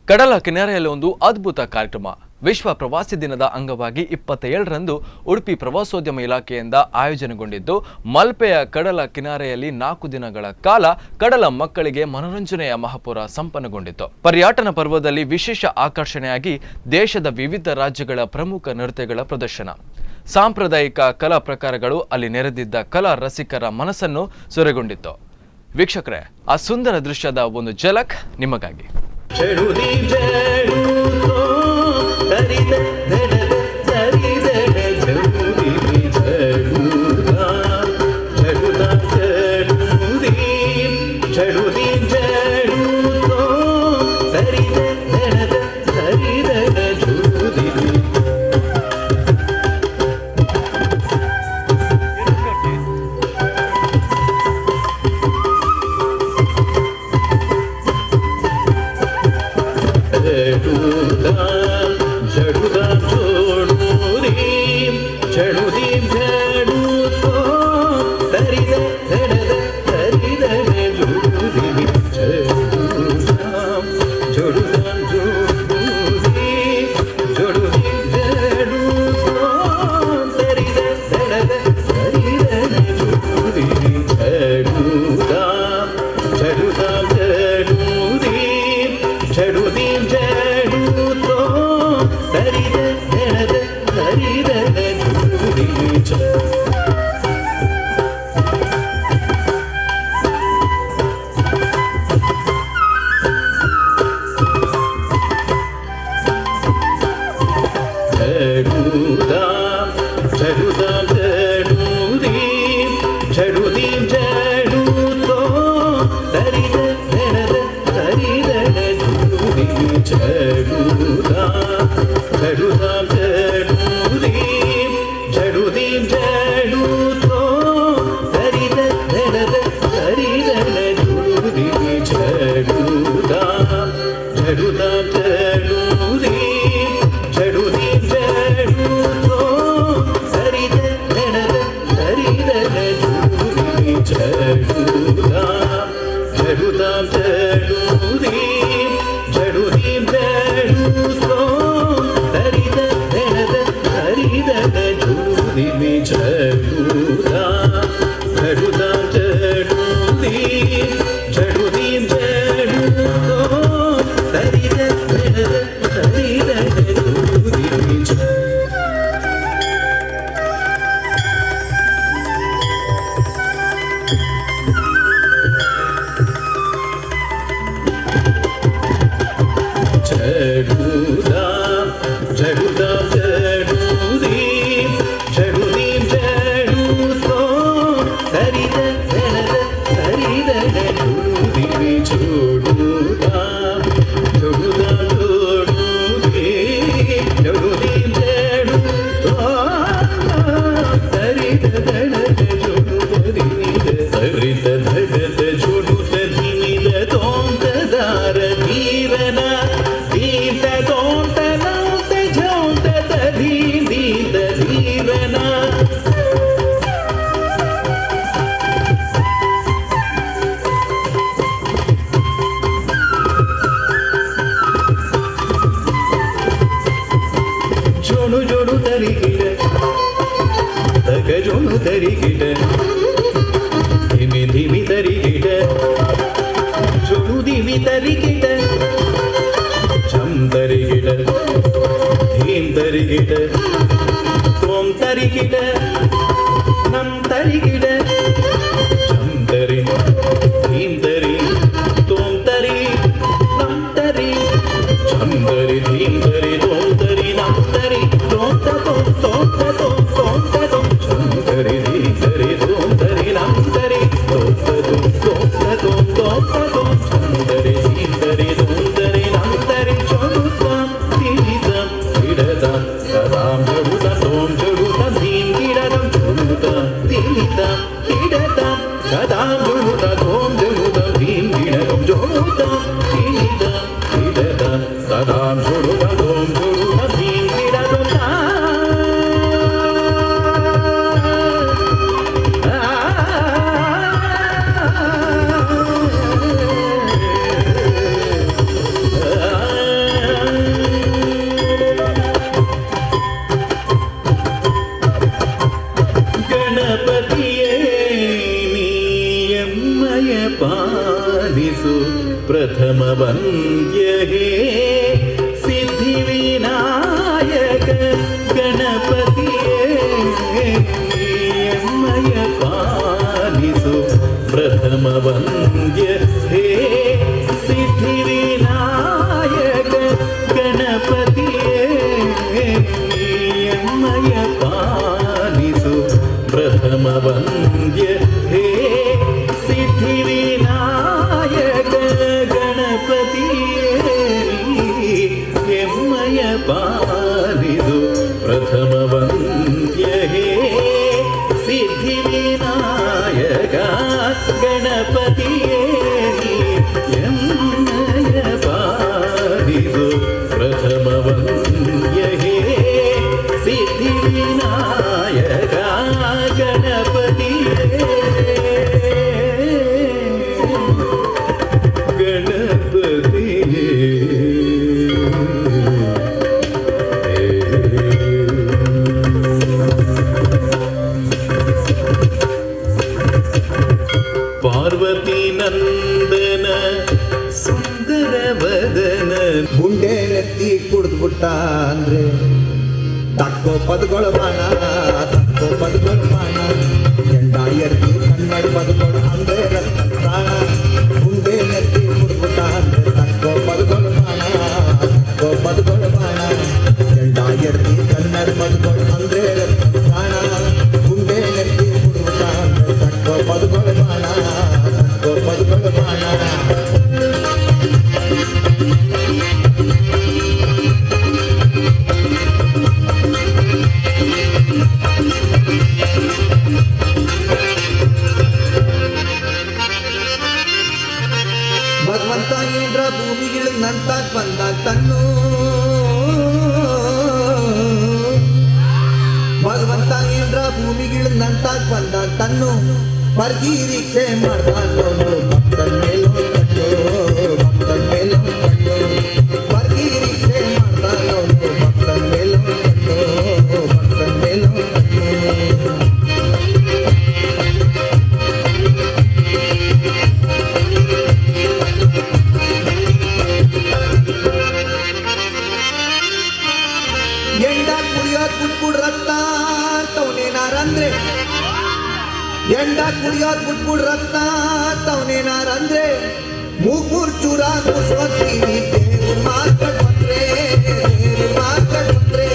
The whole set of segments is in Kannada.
ಕಡಲ ಕಿನಾರೆಯಲ್ಲಿ ಒಂದು ಅದ್ಭುತ ಕಾರ್ಯಕ್ರಮ. ವಿಶ್ವ ಪ್ರವಾಸಿ ದಿನದ ಅಂಗವಾಗಿ 27ರಂದು ಉಡುಪಿ ಪ್ರವಾಸೋದ್ಯಮ ಇಲಾಖೆಯಿಂದ ಆಯೋಜನೆಗೊಂಡಿದ್ದು, ಮಲ್ಪೆಯ ಕಡಲ ಕಿನಾರೆಯಲ್ಲಿ 4 ದಿನಗಳ ಕಾಲ ಕಡಲ ಮಕ್ಕಳಿಗೆ ಮನೋರಂಜನೆಯ ಮಹಾಪುರ ಸಂಪನ್ನಗೊಂಡಿತು. ಪರ್ಯಟನ ಪರ್ವದಲ್ಲಿ ವಿಶೇಷ ಆಕರ್ಷಣೆಯಾಗಿ ದೇಶದ ವಿವಿಧ ರಾಜ್ಯಗಳ ಪ್ರಮುಖ ನೃತ್ಯಗಳ ಪ್ರದರ್ಶನ, ಸಾಂಪ್ರದಾಯಿಕ ಕಲಾ ಪ್ರಕಾರಗಳು ಅಲ್ಲಿ ನೆರೆದಿದ್ದ ಕಲಾ ರಸಿಕರ ಮನಸ್ಸನ್ನು ಸೂರೆಗೊಂಡಿತ್ತು. ವೀಕ್ಷಕರೇ, ಆ ಸುಂದರ ದೃಶ್ಯದ ಒಂದು ಝಲಕ್ ನಿಮಗಾಗಿ. ಎಮ್ಮಯ ಪಾಲಿಸು ಪ್ರಥಮ ವಂದ್ಯ ಹೇ ಸಿದ್ಧಿ ವಿನಾಯಕ ಗಣಪತಿಯೇ ಎಮ್ಮಯ ಪಾಲಿಸು ಪ್ರಥಮ ವಂದ್ಯ ಹೇ ಸಿದ್ಧಿ ವಿನಾಯಕ ಗಣಪತಿಯೇ ಎಮ್ಮಯ ಪಾಲಿಸು ಪ್ರಥಮ ವಂದ್ಯ ಹೇ ಸಿದ್ಧಿ ವಿನಾಯಕ ಗಣಪತಿಯೇ ಎಮ್ಮಯ ಪಾಲಿಸು ಪ್ರಥಮ ವಂದ್ಯ ಹೇ ಸಿದ್ಧಿ ವಿನಾಯಕ ಗಣಪತಿಯೇ ಎಮ್ಮಯ ಪಾಲಿಸು ಪ್ರಥಮ ವಂದ್ಯ ಹೇ ಸಿದ್ಧಿ ವಿನಾಯಕ ಗಣಪತಿಯೇ ಗಣಪತಿಯೇ ಪಾರ್ವತಿ ನಂದನ ಸುಂದರ ವದನ ಗುಂಡೆ ನೆತ್ತಿ ಕುಡಿದ್ಬಿಟ್ಟ ಅಂದ್ರೆ ತಕ್ಕೋ ಪದಗಳು ಬಾಣ ತಕ್ಕೋ ಪದಗಳು ಬಾಣ ಎಂಡ ಎರ್ದಿ ಕನ್ನಡ ಪದಗಳು ಅಂದ್ರೆ ಪ್ರಾಣ ಗುಂಡೆ ನೆತ್ತಿ ಕುಡಿದ್ಬಿಟ್ಟ ಅಂದ್ರೆ ತಕ್ಕೋ ಪದಗಳು ಬಾಣ ತಕ್ಕೋ ಪದಗಳು ಬಾಣ ಎಂಡ ಎರ್ದಿ ಕನ್ನಡ ಪದಗಳು ಅಂದ್ರೆ ಪ್ರಾಣ ಗುಂಡೆ ನೆತ್ತಿ ಕುಡಿದ್ಬಿಟ್ಟ ಅಂದ್ರೆ ತಕ್ಕೋ ಪದಗಳು ಬಾಣ ತಕ್ಕೋ ಪದಗಳು ಬಾಣ ಭಗವಂತ ಏನ್ರ ಭೂಮಿಗಿಳ ನಂತಾಕ್ ಬಂದ ತನ್ನು ಭಗವಂತ ಏನ್ರ ಭೂಮಿಗಿಳ ನಂತಾಕ್ ಬಂದ ತನ್ನು ಬರ್ಗಿ ರೀಕ್ಷೆ ಮಾಡ್ತಾನೋ ಭಕ್ತನ ಮೇಲೋ ಕಟ್ಟು ಭಕ್ತನ ಮೇಲೋ ಕಟ್ಟು ಬರ್ಗಿ ರೀಕ್ಷೆ ಮಾಡ್ತಾನೋ ಭಕ್ತನ ಮೇಲೋ ಕಟ್ಟು ಭಕ್ತನ ಮೇಲೋ ಕಟ್ಟು ಎಂಡ ಕುಡಿಯೋದ್ ಬಿಟ್ಬಿಡ್ ರಕ್ತ ಅಂತವನೇನಾರಂದ್ರೆ ಎಂಡ ಕುಡಿಯೋದ್ ಬಿಟ್ಬಿಡ್ ರಕ್ತ ಅಂತವನೇನಾರಂದ್ರೆ ಮೂಗೂರ್ ಚೂರ ಮುಸ್ಕೊತೀವಿ ದೇವ್ರ ಮಾರ್ಕಟ್ ಬಂದ್ರೆ ದೇವ್ರ ಮಾರ್ಕಟ್ ಬಂದ್ರೆ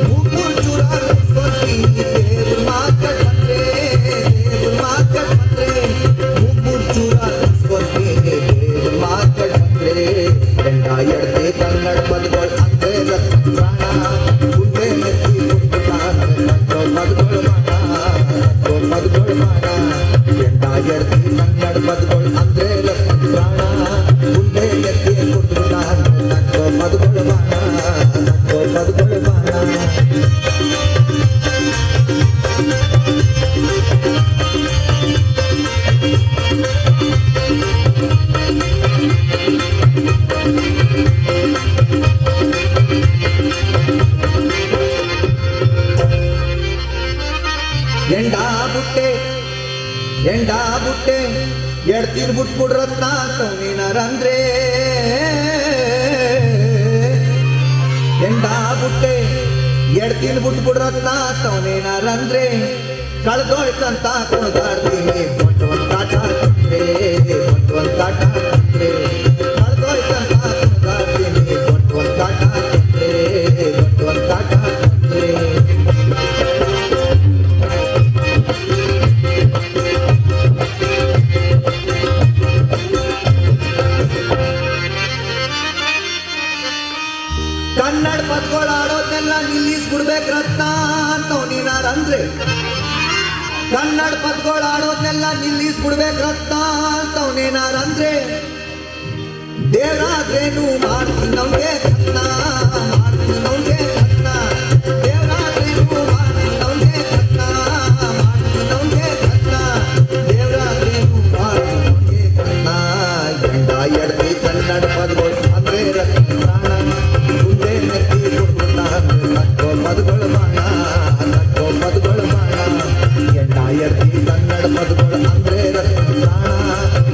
ಮೂಗೂರ್ ಚೂರ ಮುಸ್ಕೊತೀವಿ ದೇವ್ರ ಮಾರ್ಕಟ್ ಬಂದ್ರೆ ದೇವ್ರ ಮಾರ್ಕಟ್ ಬಂದ್ರೆ ಮೂಗೂರ್ ಚೂರ ಮುಸ್ಕೊತೀವಿ ದೇವ್ರ ಮಾರ್ಕಟ್ ಬಂದ್ರೆ ಎಂಡ ಎಡ್ದೆ ಕನ್ನಡ ಪದಗಳು ಅಂದ್ರೆ ಪ್ರಾಣ ಗುಂಡೆ ನೆತ್ತಿ ಕುಡಿದ್ಬಿಟ್ಟ ಅಂದ್ರೆ ಪದಗಳು ಬಾಣ ಪದಗಳು ಬಾಣ ಎಂಡ ಎಡ್ದಿ ಕನ್ನಡ ಪದಗಳು ಅಂದ್ರೆ ಪ್ರಾಣ ಗುಂಡೆ ನೆತ್ತಿ ಕುಡಿದ್ಬಿಟ್ಟ ಅಂದ್ರೆ ಪದಗಳು ಬಾಣ ಪದಗಳು ಬಾಣ ಎಂಡ ಬುಟ್ಟೆ ಎಡ್ತೀರ್ ಬಿಟ್ಬಿಡ್ರತ್ನ ಅಂತವನೇನಾರಂದ್ರೆ ಎಂಡ ಬುಟ್ಟೆ ಎಡ್ತೀರ್ ಬಿಟ್ಬಿಡ್ರತ್ನ ಅಂತವನೇನಾರಂದ್ರೆ ಕಳ್ದೋಯ್ತಂತ ಕುಣಿದಾಡ್ತೀನಿ ಒಂದ್ ಕಾಟ ಕಟ್ರೆ ಒಂದ್ ಕಾಟ ಕಟ್ರೆ ಕಳ್ದೋಯ್ತಂತ ಕುಣಿದಾಡ್ತೀನಿ ಒಂದ್ ಕಾಟ ಕಟ್ರೆ ಒಂದ್ ಕಾಟ ಕಟ್ರೆ ಕನ್ನಡ ಪದಗಳು ಆಡೋದನ್ನೆಲ್ಲ ನಿಲ್ಲಿಸ್ಬಿಡ್ಬೇಕು ರತ್ನ ಅಂತವನೇನಾರಂದ್ರೆ ಕನ್ನಡ ಪದಗಳು ಆಡೋದನ್ನೆಲ್ಲ ನಿಲ್ಲಿಸ್ಬಿಡ್ಬೇಕು ರತ್ನ ಅಂತವನೇನಾರಂದ್ರೆ ದೇವರಾದ್ರೇನು ಮಾಡ್ತೀನಿ ನಮ್ಗೆ ಕನ್ನ ಮಾಡ್ತೀನಿ ನಮ್ಗೆ ಕನ್ನ ದೇವರಾದ್ರೇನು ಮಾಡ್ತೀನಿ ನಮ್ಗೆ ಕನ್ನ ಮಾಡ್ತೀನಿ ನಮ್ಗೆ ಕನ್ನ ದೇವರಾದ್ರೇನು ಮಾಡ್ತೀನಿ ನಮ್ಗೆ ಕನ್ನ ಎಂಡ ಎಡ್ತಿ ಕನ್ನಡ ಪದಗಳು ಅಂದ್ರೆ ಪ್ರಾಣ ಗುಂಡೆ ನೆತ್ತಿ ಕುಡ್ಬಿಟ್ಟ ನಕ್ಕೋ ಪದಗಳು ಬಾಣ ನಕ್ಕೋ ಪದಗಳು ಬಾಣ ಎಂಡ ಎಡ್ತಿ ಕನ್ನಡ ಪದಗಳು ಅಂದ್ರೆ ಪ್ರಾಣ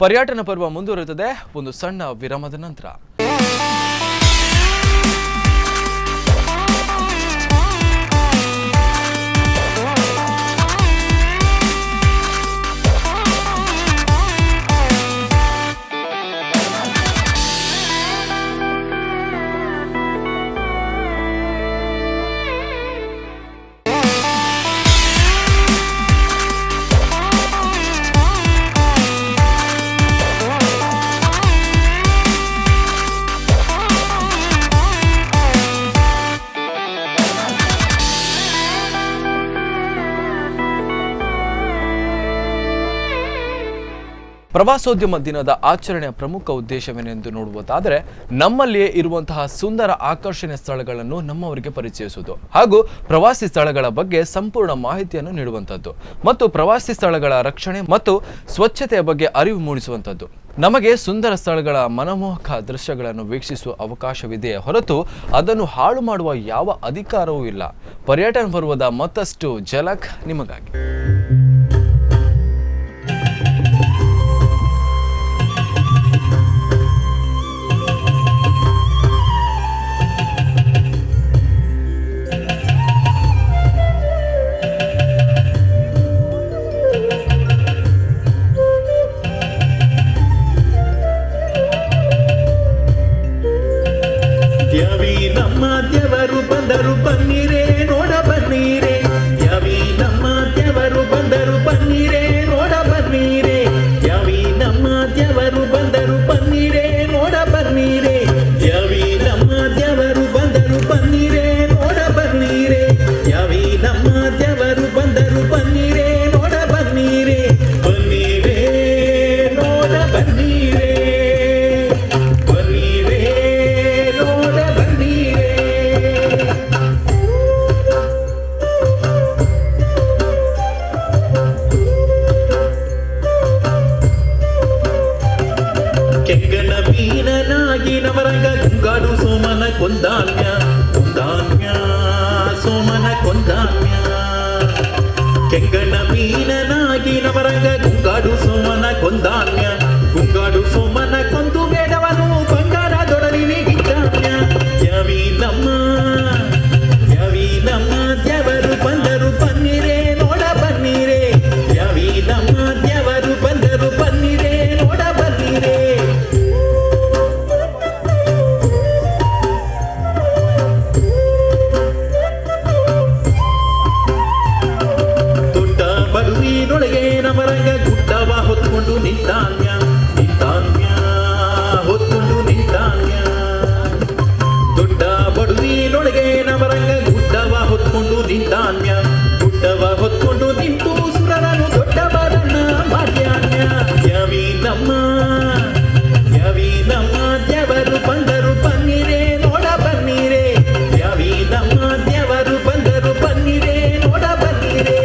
ಪರ್ಯಟನ ಪರ್ವ ಮುಂದುವರಿಯುತ್ತದೆ ಒಂದು ಸಣ್ಣ ವಿರಾಮದ ನಂತರ. ಪ್ರವಾಸೋದ್ಯಮ ದಿನದ ಆಚರಣೆಯ ಪ್ರಮುಖ ಉದ್ದೇಶವೇನೆಂದು ನೋಡುವುದಾದರೆ ನಮ್ಮಲ್ಲಿಯೇ ಇರುವಂತಹ ಸುಂದರ ಆಕರ್ಷಣೆ ಸ್ಥಳಗಳನ್ನು ನಮ್ಮವರಿಗೆ ಪರಿಚಯಿಸುವುದು ಹಾಗೂ ಪ್ರವಾಸಿ ಸ್ಥಳಗಳ ಬಗ್ಗೆ ಸಂಪೂರ್ಣ ಮಾಹಿತಿಯನ್ನು ನೀಡುವಂಥದ್ದು ಮತ್ತು ಪ್ರವಾಸಿ ಸ್ಥಳಗಳ ರಕ್ಷಣೆ ಮತ್ತು ಸ್ವಚ್ಛತೆಯ ಬಗ್ಗೆ ಅರಿವು ಮೂಡಿಸುವಂಥದ್ದು. ನಮಗೆ ಸುಂದರ ಸ್ಥಳಗಳ ಮನಮೋಹಕ ದೃಶ್ಯಗಳನ್ನು ವೀಕ್ಷಿಸುವ ಅವಕಾಶವಿದೆಯೇ ಹೊರತು ಅದನ್ನು ಹಾಳು ಮಾಡುವ ಯಾವ ಅಧಿಕಾರವೂ ಇಲ್ಲ. ಪರ್ಯಟನ ಪರ್ವದ ಮತ್ತಷ್ಟು ಝಲಕ್ ನಿಮಗಾಗಿ. ದೇವರು ಬಂದರು ಬನ್ನಿರೇ ನೋಡ ಬನ್ನಿರೇ, ಯಾವಿ ನಮ್ಮ ದೇವರು ಬಂದರು ಬನ್ನಿರೇ ನೋಡ ಬನ್ನಿರೇ, ಯಾವಿ ನಮ್ಮ ದೇವರು ಬಂದರು ಬನ್ನಿರೇ ನೋಡ ಬನ್ನಿರೇ, ಯಾವಿ ನಮ್ಮ ದೇವರು ಬಂದರು ಬನ್ನಿರೇ ನೋಡ ಬನ್ನಿರೇ, ಯಾವಿ ನಮ್ಮ ದೇವರು ಬಂದರು ಬನ್ನಿರೇ ನೋಡ ಬನ್ನಿರೇ, ಬನ್ನಿರೇ ನೋಡ ಬನ್ನಿರೇ, ಬನ್ನಿರೇ ನೋಡ ಬನ್ನಿರೇ. ಕೆಂಗಣ ಮೀನನಾಗಿ ನವರಂಗ ಗುಂಗಾಡು ಸೋಮನ ಕೊಂದಾನ್ಯ, ಕೊಂದಾನ್ಯ ಸೋಮನ ಕೊಂದಾನ್ಯ. ಕೆಂಗಣ ಮೀನನಾಗಿ ನವರಂಗ ಗುಂಗಾಡು ಸೋಮನ ಕೊಂದಾನ್ಯ, ಗುಂಗಾಡು ಸೋಮನ ಕೊಂದು ಬೇಡವನು ಬಂಗಾರದೊಡಲಿನಿಗಿದ್ದಾನ್ಯ. ಯಾವಿ ನಮ್ಮ ದೇವರು ಬಂದರು ಬನ್ನಿರೇ ನೋಡ ಬನ್ನಿರೇ, ಯಾವಿ ನಮ್ಮ ದೇವರು ಬಂದರು ಬನ್ನಿರೇ ನೋಡ ಬನ್ನಿರೇ. ದೊಡ್ಡ ಬಡುವಿನೊಳಗೆ ನವರಂಗ ಗುಡ್ಡವ ಹೊತ್ಕೊಂಡು ನಿಂತಾನ್ಯ, ನಿಂತಾನ್ಯ ಹೊತ್ಕೊಂಡು ನಿಂತಾನ್ಯ. ದೊಡ್ಡ ಬಡುವಿನೊಳಗೆ ನವರಂಗ ಗುಡ್ಡವ ಹೊತ್ಕೊಂಡು ನಿಂತಾನ್ಯ, ಗುಡ್ಡವ ಹೊತ್ಕೊಂಡು ನಿಂತು ಸುರರನು ದೊಡ್ಡವರನ್ನ ಮಾಡ್ಯಾನ್ಯ. ಯಾವಿ ನಮ್ಮ ದೇವರು ಬಂದರು ಬನ್ನಿರೇ ನೋಡ ಬನ್ನಿರೇ, ಯಾವಿ ನಮ್ಮ ದೇವರು ಬಂದರು ಬನ್ನಿರೇ ನೋಡ ಬನ್ನಿರೇ.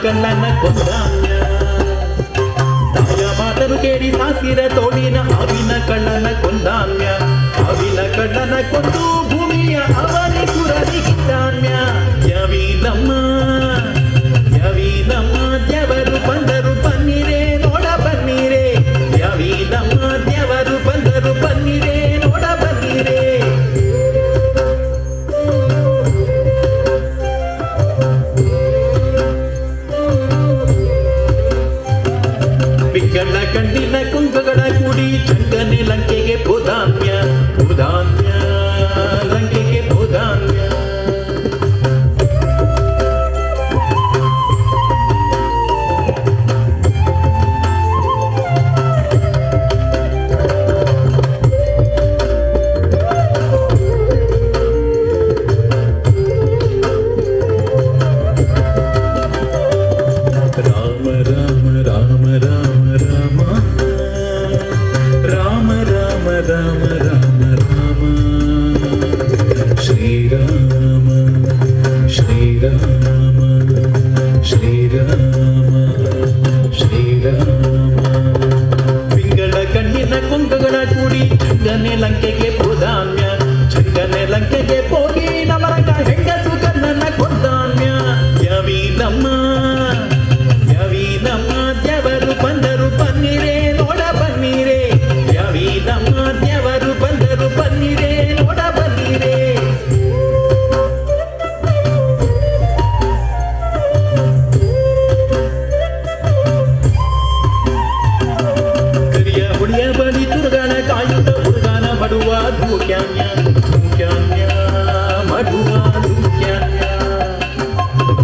ಕಣ್ಣನ ಕೊಂದಾನ್ಯ ತಾಯ ಮಾತನು ಕೇಳಿ ಸಾಸಿರ ತೋಡಿನ ಅವಿನ ಕಳ್ಳನ ಕೊಂದಾನ್ಯ ಅವಿನ ಕಳ್ಳನ ಕೊಂದು ಭೂಮಿಯ ಅವನಿ ಸುರನಿಗಿದ್ದಾನ್ಯ ಯವೀನಮ್ಮ ಯವೀನಮ್ಮ ದೇವರು ಬಂದರು ಬನ್ನಿರೇ ನೋಡ ಬನ್ನಿರೇ ಯವೀನಮ್ಮ ದೇವರು ಬಂದರು ಬನ್ನಿರೇ ನೋಡ ಬನ್ನಿರೇ ಪಿಂಗಣ್ಣ ಕಣ್ಣಿನ ಕುಂಕಗಳ ಕೂಡಿ ಚಂಗನೆ ಲಂಕೆಗೆ ಬೋಧಾನ್ಯ ಬೋಧಾನ್ಯ ಲಂಕೆಗೆ ಬೋಧಾನ್ಯ ರಾಮ ರಾಮ ರಾಮ ರಾಮ ರಾಮ ರಾಮ ರಾಮ ರಾಮ ರಾಮ ರಾಮ ಶ್ರೀರಾಮ ಶ್ರೀರಾಮ ಶ್ರೀರಾಮ ಶ್ರೀರಾಮ ಪಿಂಗಳ ಕಣ್ಣಿನ ಕೊಂಗಗಳ ಕೂಡಿ ಚಂಗನೆ ಲಂಕೆಗೆ ಬೋಧಾನ್ಯ ಚಂಗನೆ ಲಂಕೆಗೆ ಹೋಗಿ ನಮರಕ ಹೆಂಗಸು ಕಣ್ಣನ ಕೊಂದಾನ್ಯ ಯವೀನಮ್ಮ ಯವೀನಮ್ಮ ದೇವರು ಬಂದರು ಬನ್ನಿರೇ ನೋಡ ಬನ್ನಿರೇ ಯವೀನಮ್ಮ ದೇವರು ಬಂದರು ಬನ್ನಿರೇ ನೋಡ ಬನ್ನಿರೇ ಕರಿಯ ಹುಡಿಯ ಬಳಿ ತುರುಗಾನ ಕಾಯುತ್ತ ಹುಡುಗಾನ ಮಡುವ ಧೂಕ್ಯಾನ್ಯ ಧೂಕ್ಯಾನ್ಯ ಮಡುವ ಧೂಕ್ಯಾನ್ಯ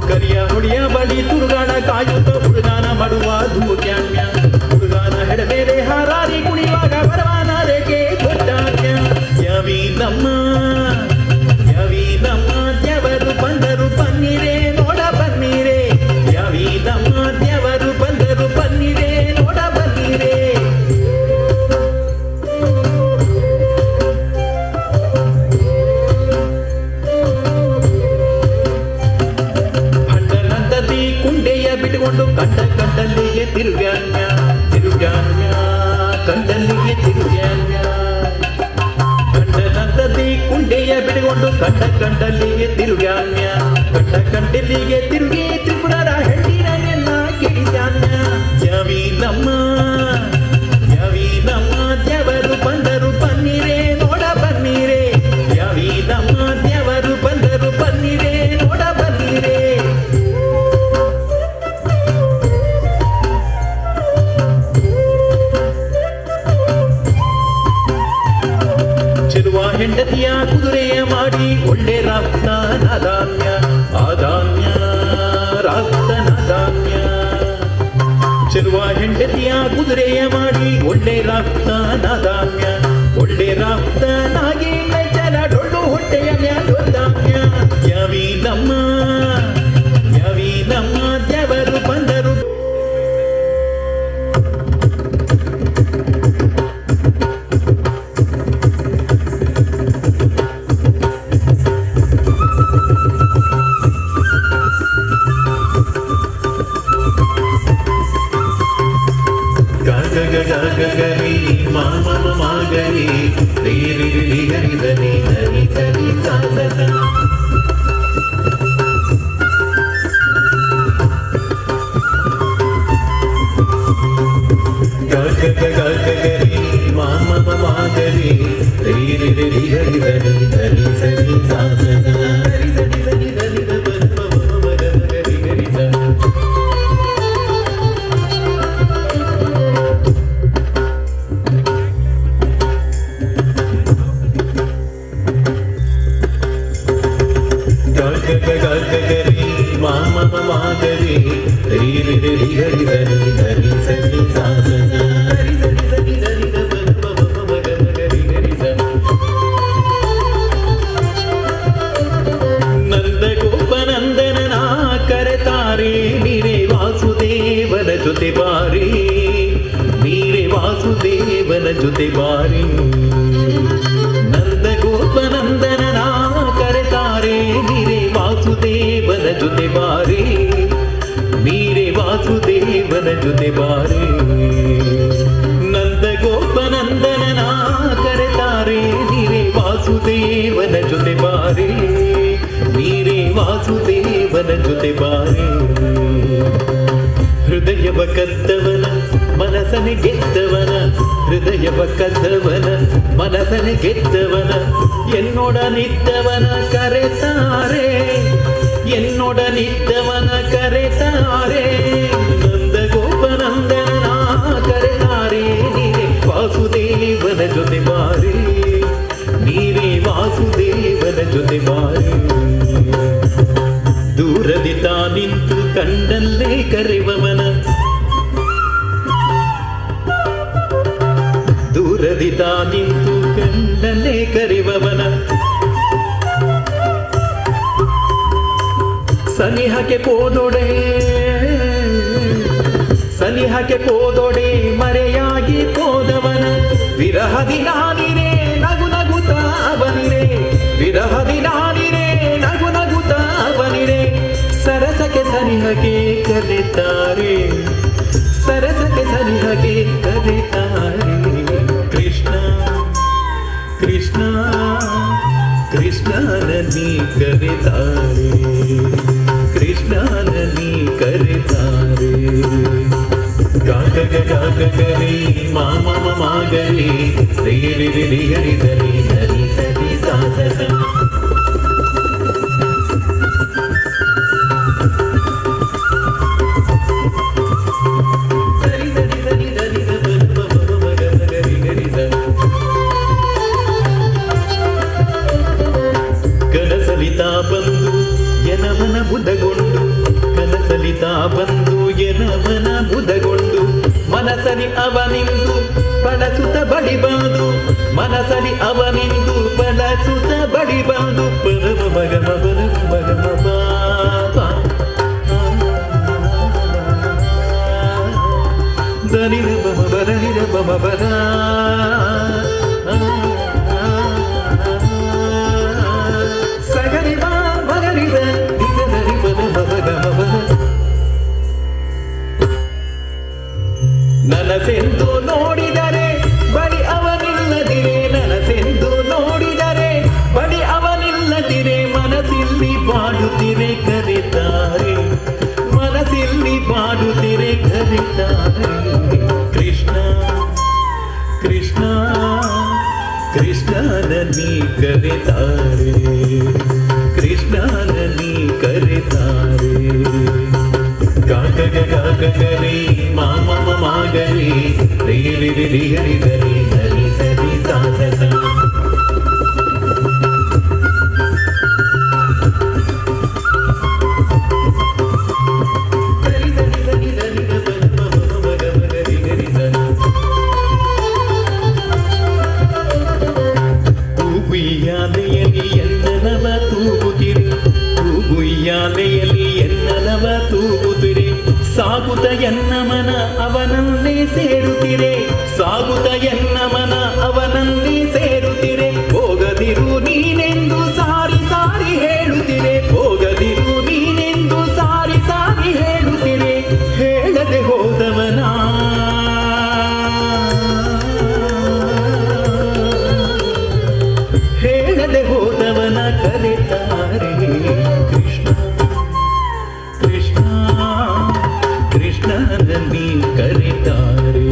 ಕರಿಯ ಹುಡಿಯ ಬಳಿ ತುರುಗಾನ ಕಾಯುತ್ತ ಹುಡುಗಾನ ಮಾಡುವ ಧೂಕ್ಯಾನ್ಯ ಹುಡುಗಾನ ಹೆಡಬೇರೆ ಹಾರಾರಿ ಕುಣಿಯುವಾಗ ಬರವಾನ ರೇಖೆ ಕೊಟ್ಟಾನ್ಯ ಯವೀನಮ್ಮ ಯವೀನಮ್ಮ ದೇವರು ಬಂದರು ಬನ್ನಿರೇ ನೋಡ ಬನ್ನಿರೇ ಯವೀನಮ್ಮ ದೇವರು ಬಂದರು ಬನ್ನಿರೇ ನೋಡ ಬನ್ನಿರೇ ಭಂಡನಂದದಿ ಕುಂಡೆಯ ಬಿಟ್ಟುಕೊಂಡು ಕಂಡ ಕಂಡಲ್ಲಿಗೆ ತಿರುಗಾನ್ಯ ತಿರುಗಾನ್ಯ ಕಂಡಲ್ಲಿಗೆ ತಿರುಗಾನ್ಯ ಕಂಡನಂದದಿ ಕುಂಡೆಯ ಬಿಟ್ಟುಕೊಂಡು ಕಂಡ ಕಂಡಲ್ಲಿಗೆ ತಿರುಗಾನ್ಯ ಕಂಡ ಕಂಡಲ್ಲಿಗೆ ತಿರುಗಿ ತ್ರಿಪುರರ ಹೆಣ್ಣಿನ ಕಿಡಿದಾನ್ಯ ಯವೀನಮ್ಮ ಯವೀನಮ್ಮ ದೇವರು ಬಂದರು ಬನ್ನಿರೇ ನೋಡ ಬನ್ನಿರೇ ಯವೀನಮ್ಮ ದೇವರು ಬಂದರು ಬನ್ನಿರೇ ನೋಡ ಬನ್ನಿರೇ ಚೆಲುವ ಹೆಂಡತಿಯ ಕುದುರೆಯ ಮಾಡಿ ಒಳ್ಳೆ ರಕ್ತ ನಾದಾನ್ಯ ಆದಾನ್ಯ ರಕ್ತ ನಾದಾನ್ಯ ಚೆಲುವ ಹೆಂಡತಿಯ ಕುದುರೆಯ ಮಾಡಿ ಒಳ್ಳೆ ರಕ್ತ ನಾದಾನ್ಯ ಒಳ್ಳೆ ರಕ್ತನಾಗಿ ಮೆಚ್ಚಲ ಡೊಳ್ಳು ಹೊಟ್ಟೆಯ ಮ್ಯಾಲೊದ್ದಾನ್ಯ ಯವೀನಮ್ಮ ಯವೀನಮ್ಮ ದೇವರು ಬಂದರು ಗಗರಿ ಮಾಮ ಮಾಗರಿ ರೀ ರಿ ರಿ ಗರಿ ಧನಿ ಧನಿ ಧನಿ ಸಾಧನ ಗಗರಿ ಮಾಮ ಮಾಗರಿ ರೀ ರಿ ರಿ ಗರಿ ಧನಿ ಧನಿ ಧನಿ ಸಾಧನ ಧನಿ ಧನಿ ಧನಿ ಧನಿ ಗರಿ ಗರಿ ಧನಿ ಗಗರಿ ಮಾಮ ಮಾಗರಿ ರೀ ರಿ ರಿ ಗರಿ ಧನಿ ಧನಿ ಸನಿ ಸಾಧನ ಧನಿ ಧನಿ ಧನಿ ಧನಿ ಗರಿ ಗರಿ ಧನಿ ನಂದ ಗೋಪನಂದನನ ಕರೆತಾರೆ ನೀರೇ ವಾಸುದೇವನ ಜೊತೆ ಬಾರಿ ನೀರೇ ವಾಸುದೇವನ ಜೊತೆ ಬಾರಿ ನಂದ ಗೋಪನಂದನನ ಕರೆತಾರೆ ನೀರೇ ವಾಸುದೇವನ ಜೊತೆ ಬಾರಿ ನೀರೇ ವಾಸುದೇವನ ಜೊತೆ ಬಾರೆ ನಂದ ಗೋಪನಂದನನ ಕರೆತಾರೆ ನೀರೇ ವಾಸುದೇವನ ಜೊತೆ ಬಾರೆ ನೀರೇ ವಾಸುದೇವನ ಜೊತೆ ಬಾರೆ ಹೃದಯವ ಕದ್ದವನ ಮನಸನೆ ಗೆದ್ದವನ ಹೃದಯವ ಕದ್ದವನ ಮನಸನೆ ಗೆದ್ದವನ ಎನ್ನೊಡನಿದ್ದವನ ಕರೆತಾರೆ ಎನ್ನೊಡನಿದ್ದವನ ಕರೆತಾರೆ ನಂದ ಗೋಪನಂದನ ಕರೆತಾರೆ ನೀರೇ ವಾಸುದೇವನ ಜೊತೆ ಬಾರೆ ನೀರೇ ವಾಸುದೇವನ ಜೊತೆ ಬಾರೆ ದೂರದಿ ತಾನಿಂತು ಕಂಡಲ್ಲೇ ಕರೆವವನ ದೂರದಿ ತಾನಿಂತು ಕಂಡಲ್ಲೇ ಕರೆವವನ ಸನಿಹಕ್ಕೆ ಪೋದೊಡೆ ಮರೆಯಾಗಿ ಹೋದವನ ವಿರಹದಿ ನಾನಿರೇ ನಗು ನಗುತ್ತಾ ಬನಿರೆ ವಿರಹದಿ ನಾನಿರೇ ನಗು ನಗುತ್ತಾ ಬನಿರೆ ಸರಸಕ್ಕೆ ಸನಿಹಕ್ಕೆ ಕರೆತಾರೆ ಸರಸಕ್ಕೆ ಸನಿಹಕ್ಕೆ ಕರೆತಾರೆ ಕೃಷ್ಣ ಕೃಷ್ಣ ಕೃಷ್ಣನೀ ಕರೆತಾರೆ ಕೃಷ್ಣನೀ ಕರೆತಾರೆ ಗಾಗ ಗಾಗ ಗರಿ ಮಾಮ ಮಾಗರಿ ರೇ ರೇ ರೇ ಹರಿ ಧರಿ ಧರಿ ಸರಿ ಸಾಸ ಬಂದು ಎನಮನ ಬುಧಗೊಂಡು ಕನಸಲಿತಾ ಬಂದು ಎನಮನ ಬುಧಗೊಂಡು ಮನಸಲಿ ಅವನಿಂದು ಬಳಸುತ್ತ ಬಳಿ ಬಂದು ಮನಸಲಿ ಅವನಿಂದು ಬಳಸುತ್ತ ಬಳಿ ಬಂದು ಪರಮ ಮಗಮ ಬರಮ ಮಗಮ ಬಾಬಾ ದನಿರ ಬಮ ಬರನಿರ ಬಮ ಬರ ನನಸೆಂದು ನೋಡಿದರೆ ಬಳಿ ಅವನಿಲ್ಲದಿರೆ ನನಸೆಂದು ನೋಡಿದರೆ ಬಳಿ ಅವನಿಲ್ಲದಿರೆ ಮನಸ್ಸಿಲ್ಲಿ ಬಾಡುತ್ತಿರೆ ಕರೆತಾರೆ ಮನಸ್ಸಿಲ್ಲಿ ಬಾಡುತ್ತಿರೆ ಕರೆತಾರೆ ಕೃಷ್ಣ ಕೃಷ್ಣ ಕೃಷ್ಣನೀ ಕರೆತಾರೆ ಕೃಷ್ಣನೀ ಕರೆತಾರೆ ಗಾಗ ಗಾಗ ಗರಿ ಮಾಮ ಮಾಗರಿ ರೇ ರೇ ರೇ ಹರಿ ಧರಿ ಧರಿ ಸರಿ ಸಾಸ ಉಯ್ಯಾಲೆಯಲ್ಲಿ ಎನ್ನನವ ತೂಗುತ್ತಿರಿ ಉಯ್ಯಾಲೆಯಲ್ಲಿ ಎನ್ನನವ ತೂಗುತ್ತಿರಿ ಸಾಗುತ್ತ ಎನ್ನ ಮನ ಅವನನ್ನೇ ಸೇರುತ್ತಿರೆ ಸಾಗುತ್ತ ಎನ್ನ ಮನ ಅವನನ್ನೇ ಸೇರುತ್ತಿರೆ ಹೋಗದಿರು ನೀನೆಂದು ಸಾರಿ ಸಾರಿ ಹೇಳುತ್ತಿರೆ ಹೋಗದಿರು ನೀನೆಂದು ಸಾರಿ ಸಾರಿ ಹೇಳುತ್ತಿರೆ ಹೇಳದೆ ಹೋದವನ ಹೇಳದೆ ಹೋದವನ ಕರೆತಾರೆ ಕೃಷ್ಣ ಕೃಷ್ಣ ಕೃಷ್ಣನೀ ಕರೆತಾರೆ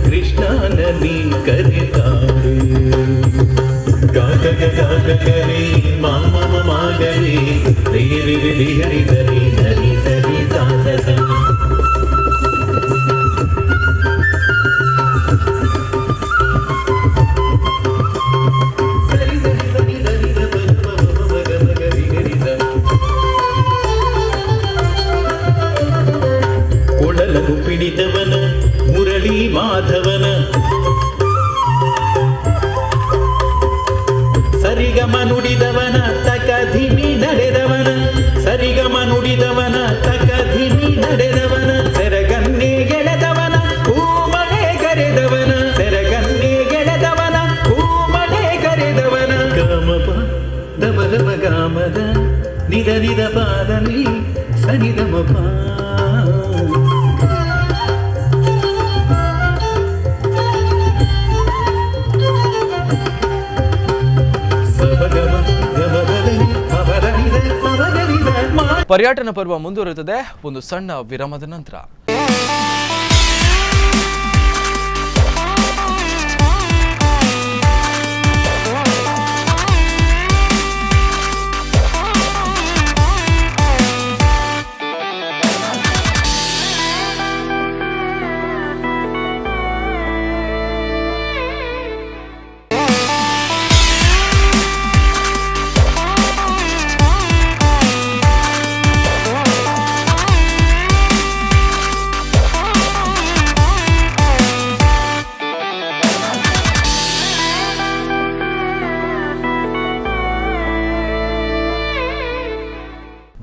ಕೃಷ್ಣನೀ ಕರೆತಾರೆ ಗಾಗ ಗಾಗ ಗರಿ ಮಾಮ ಮಾಗರಿ ರೇ ರೇ ರೇ ಹರಿ ಧರಿ ಧರಿ ಸರಿ ಸಾಸ ಕೊಳಲಗು ಪಿಡಿದವನ ಮುರಳಿ ಮಾಧವನ ಸರಿಗಮ ನುಡಿದವನ ತಕಧಿಮಿ ನಡೆದವನ ಸರಿಗಮ ನುಡಿದವನ ತಕಧಿಮಿ ನಡೆದವನ ಸೆರಗನ್ನೇ ಗೆಳೆದವನ ಹೂಮಳೆ ಕರೆದವನ ಸೆರಗನ್ನೇ ಗೆಳೆದವನ ಹೂಮಳೆ ಕರೆದವನ ಗಮಪ ದಮದಮ ಗಾಮದ ನಿದ ನಿದ ಪಾದನಿ ಸನಿದಮ pa ಪರ್ಯಟನ ಪರ್ವ ಮುಂದುವರಿಯುತ್ತದೆ ಒಂದು ಸಣ್ಣ ವಿರಾಮದ ನಂತರ.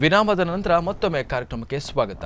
ವಿರಾಮದ ನಂತರ ಮತ್ತೊಮ್ಮೆ ಕಾರ್ಯಕ್ರಮಕ್ಕೆ ಸ್ವಾಗತ.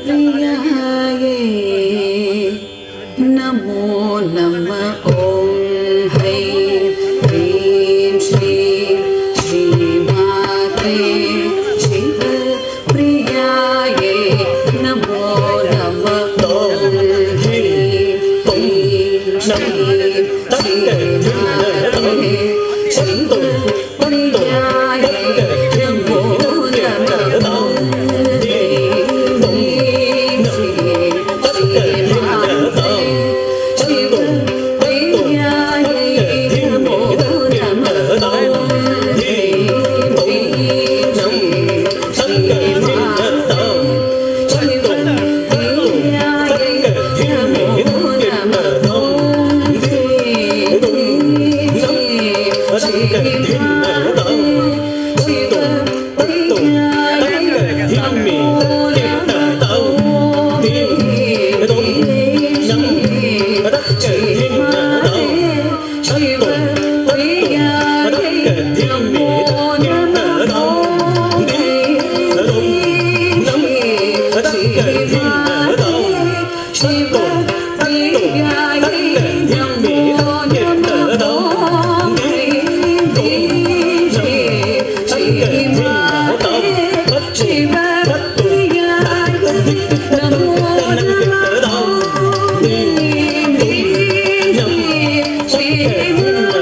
शिवप्रियाये नमो नमः। ॐ ह्रीं ह्रीं श्रीं श्रीमात्रे शिवप्रियाये नमो नमः। ॐ ह्रीं ह्रीं श्रीं श्रीमात्रे शिवप्रियाये नमो नमः।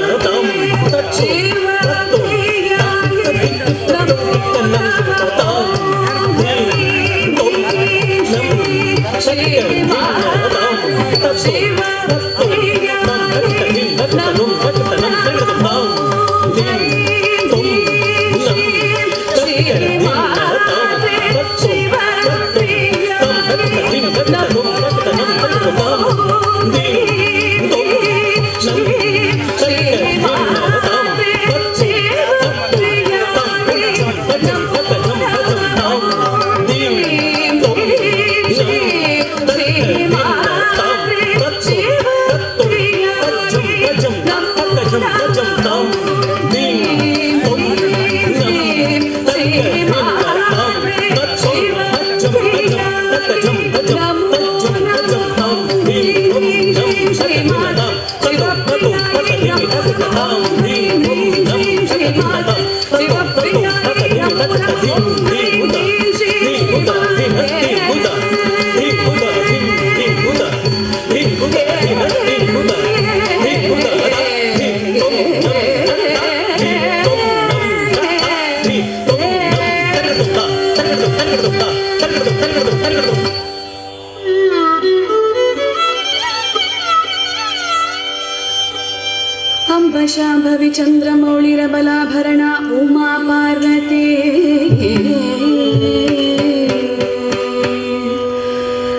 शाम्भवी चन्द्रमौळिरबलाभरण उमा पार्वती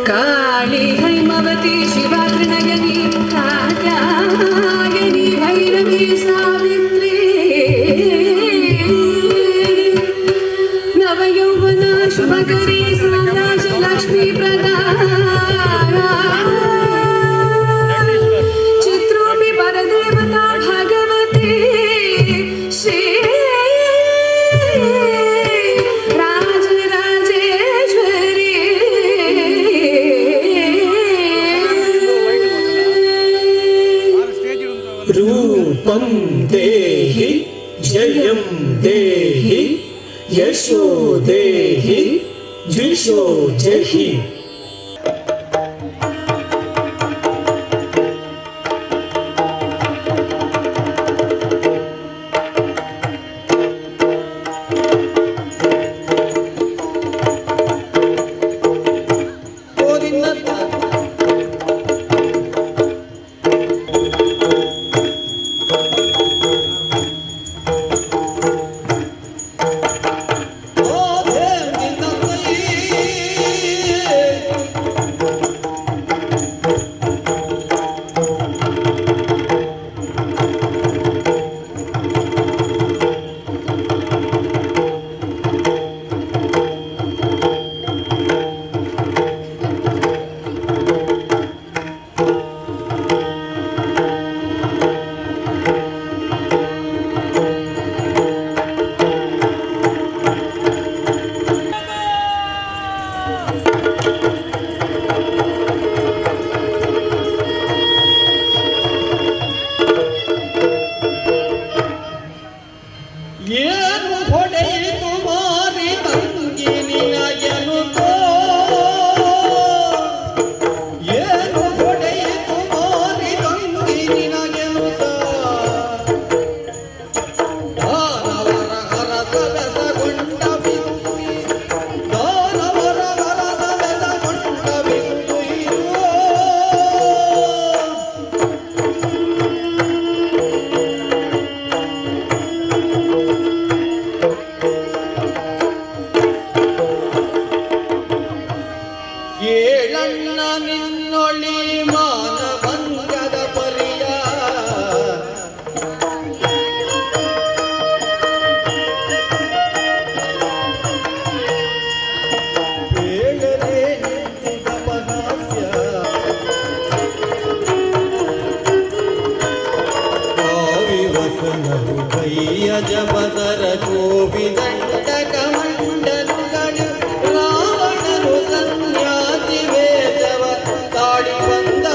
काली हैमवती शिवा त्रिनयनी कात्यायनी भैरवी सावित्री नवयौवना शुभकरी साराज लक्ष्मी प्रदा रूपं देहि जयं देहि यशो देहि जुषो जहि ಜಪದರ ಕೋವಿದಂಡಕ ಮಂಡಲಗಳು ರಾವಣನು ಸನ್ಯಾಸಿ ವೇದವ ತಾಳಿ ಬಂದ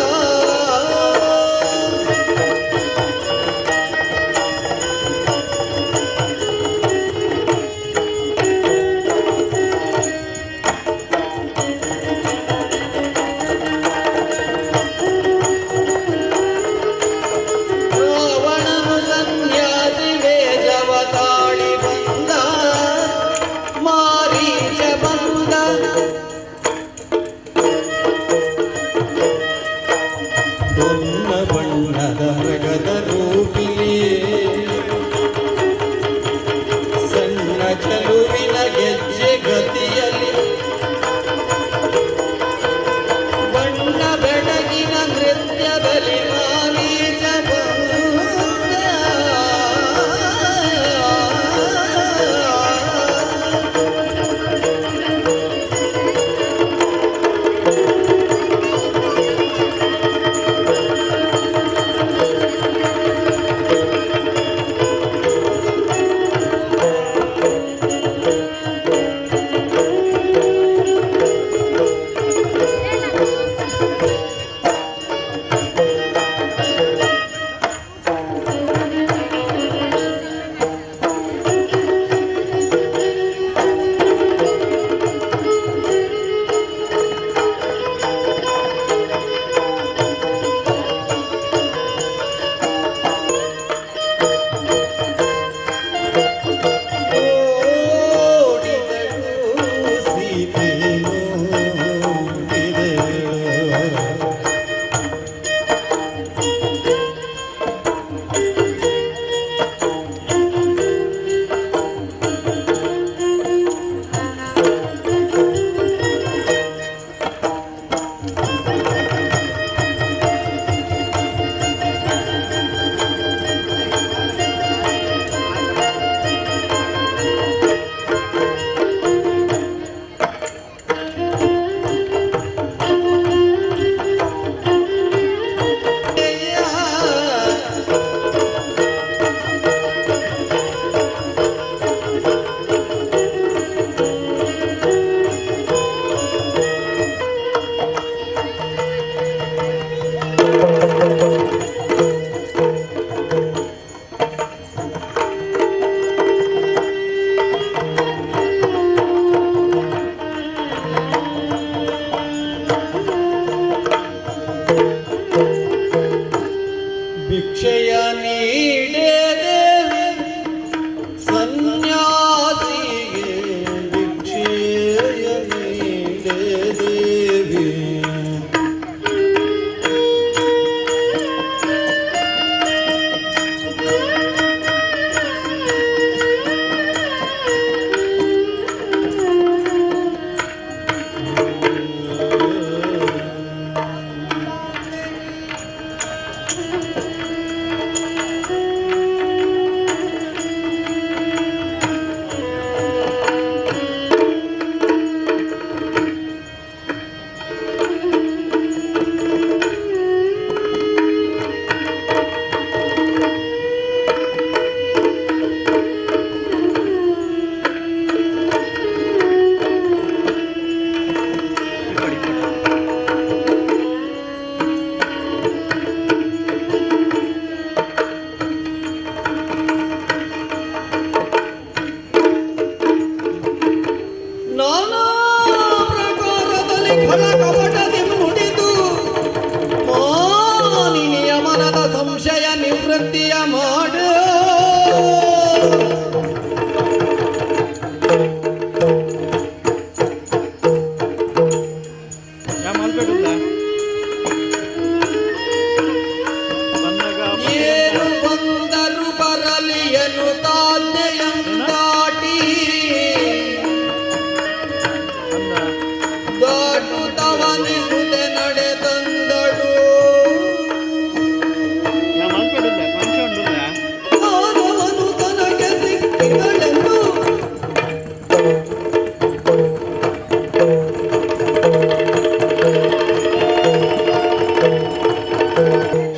ಮಲಗಿದಳೆಂದು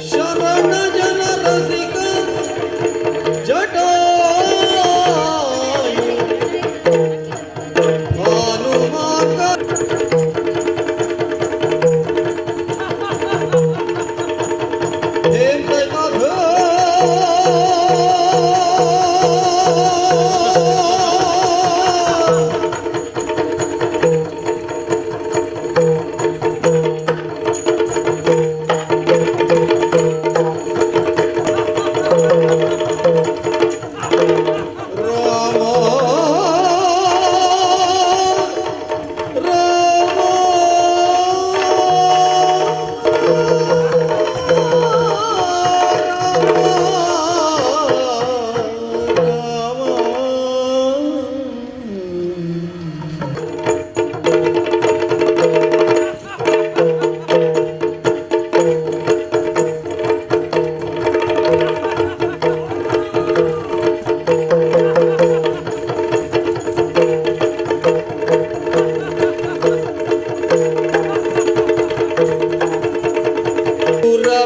ಶರಣ ಜನರ ಸಿಗ ಜಟಾಯು ಭಾನುಮಾಕ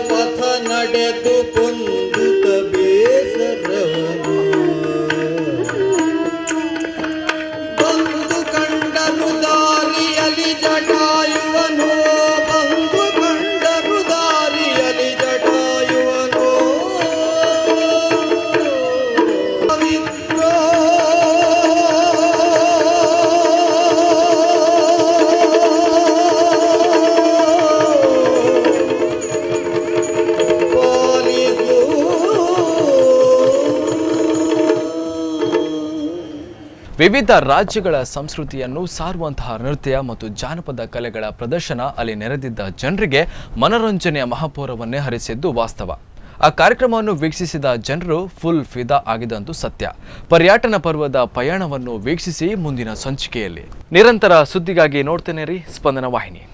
ಪಥ ನಡೆದು ಕೊಂದುತ ಬೇಸರವನು ಬಂದು ಕಂಡನು ದಾರಿಯಲಿ ಜಟಾಯುವನು ಬಂದು ಕಂಡನು ದಾರಿಯಲಿ ಜಟಾಯುವನು ಪವಿತ್ರ ವಿವಿಧ ರಾಜ್ಯಗಳ ಸಂಸ್ಕೃತಿಯನ್ನು ಸಾರುವಂತಹ ನೃತ್ಯ ಮತ್ತು ಜಾನಪದ ಕಲೆಗಳ ಪ್ರದರ್ಶನ ಅಲ್ಲಿ ನೆರೆದಿದ್ದ ಜನರಿಗೆ ಮನರಂಜನೆಯ ಮಹಾಪೂರವನ್ನೇ ಹರಿಸಿದ್ದು ವಾಸ್ತವ. ಆ ಕಾರ್ಯಕ್ರಮವನ್ನು ವೀಕ್ಷಿಸಿದ ಜನರು ಫುಲ್ ಫಿದಾ ಆಗಿದಂತೂ ಸತ್ಯ. ಪರ್ಯಟನ ಪರ್ವದ ಪಯಣವನ್ನು ವೀಕ್ಷಿಸಿ ಮುಂದಿನ ಸಂಚಿಕೆಯಲ್ಲಿ. ನಿರಂತರ ಸುದ್ದಿಗಾಗಿ ನೋಡ್ತೇನೆ ರೀ ಸ್ಪಂದನ ವಾಹಿನಿ.